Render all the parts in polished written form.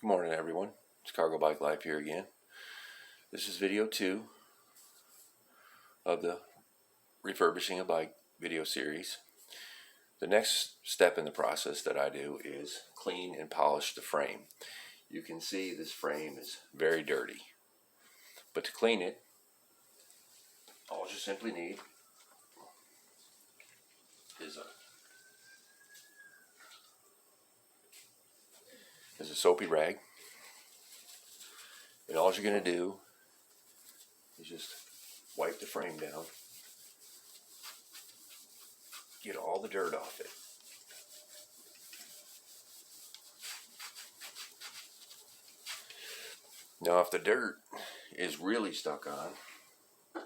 Good morning, everyone. It's Cargo Bike Life here again. This is video 2 of the Refurbishing a Bike video series. The next step in the process that I do is clean and polish the frame. You can see this frame is very dirty. But to clean it, all you simply need is a soapy rag. And all you're going to do is just wipe the frame down. Get all the dirt off it. Now if the dirt is really stuck on,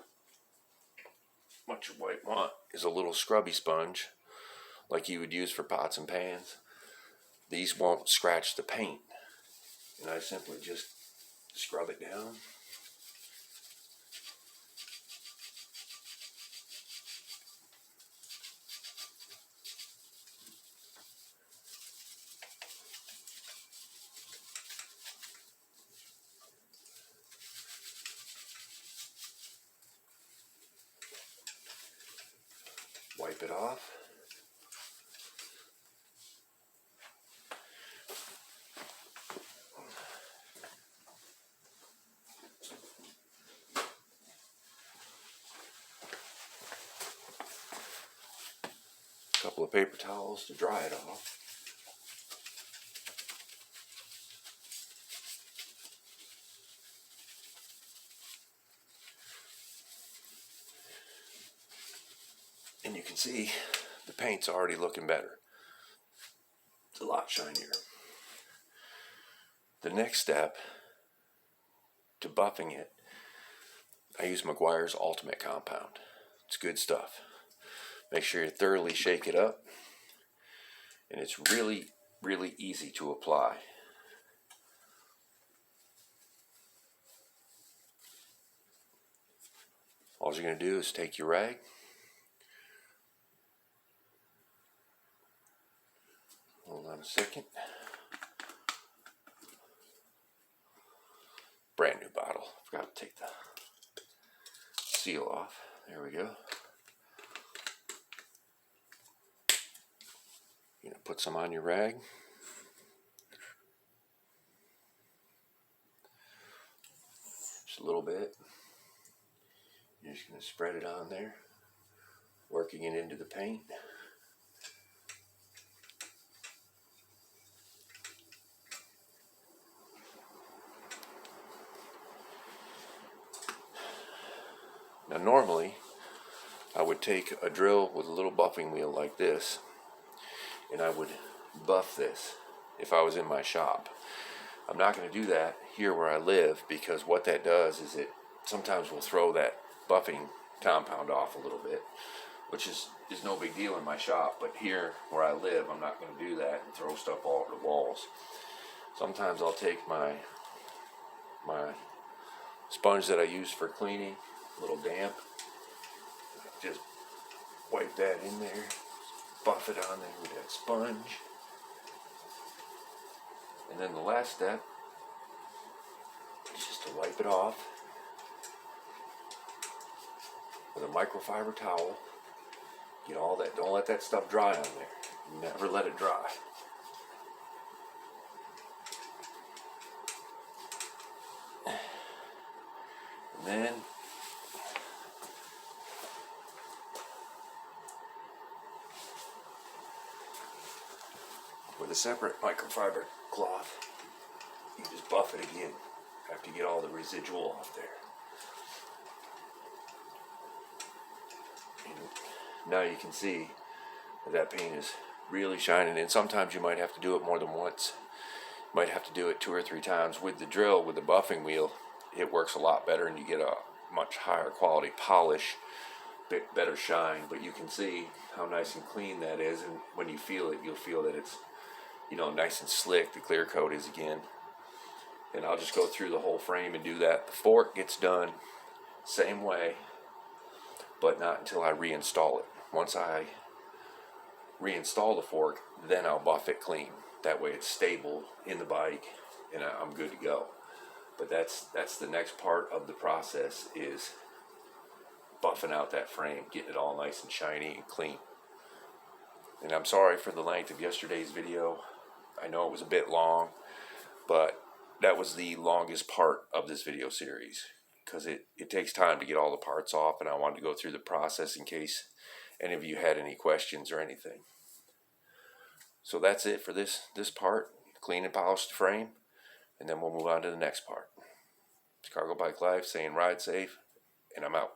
what you might want is a little scrubby sponge like you would use for pots and pans. These won't scratch the paint. And I simply just scrub it down. Wipe it off. A couple of paper towels to dry it off. And you can see the paint's already looking better. It's a lot shinier. The next step to buffing it, I use McGuire's Ultimate Compound. It's good stuff. Make sure you thoroughly shake it up, and it's really, really easy to apply. All you're going to do is take your rag, hold on a second, brand new bottle, forgot to take the seal off, there we go. You're going to put some on your rag. Just a little bit. You're just going to spread it on there, working it into the paint. Now normally, I would take a drill with a little buffing wheel like this, and I would buff this if I was in my shop. I'm not going to do that here where I live, because what that does is it sometimes will throw that buffing compound off a little bit, which is no big deal in my shop, but here where I live I'm not going to do that and throw stuff all over the walls. Sometimes I'll take my sponge that I use for cleaning, a little damp, just wipe that in there, buff it on there with that sponge. And then the last step is just to wipe it off with a microfiber towel. Get all that, don't let that stuff dry on there. Never let it dry. And then with a separate microfiber cloth, you just buff it again after you get all the residual off there. And now you can see that paint is really shining, and sometimes you might have to do it more than once. You might have to do it 2 or 3 times. With the drill, with the buffing wheel, it works a lot better and you get a much higher quality polish, better shine. But you can see how nice and clean that is, and when you feel it, you'll feel that it's, you know, nice and slick. The clear coat is again. And I'll just go through the whole frame and do that. The fork gets done same way, but not until I reinstall it. Once I reinstall the fork, then I'll buff it clean. That way it's stable in the bike and I'm good to go. But that's the next part of the process, is buffing out that frame, getting it all nice and shiny and clean. And I'm sorry for the length of yesterday's video. I know it was a bit long, but that was the longest part of this video series, because it takes time to get all the parts off, and I wanted to go through the process in case any of you had any questions or anything. So that's it for this part. Clean and polish the frame, and then we'll move on to the next part. It's Cargo Bike Life saying ride safe, and I'm out.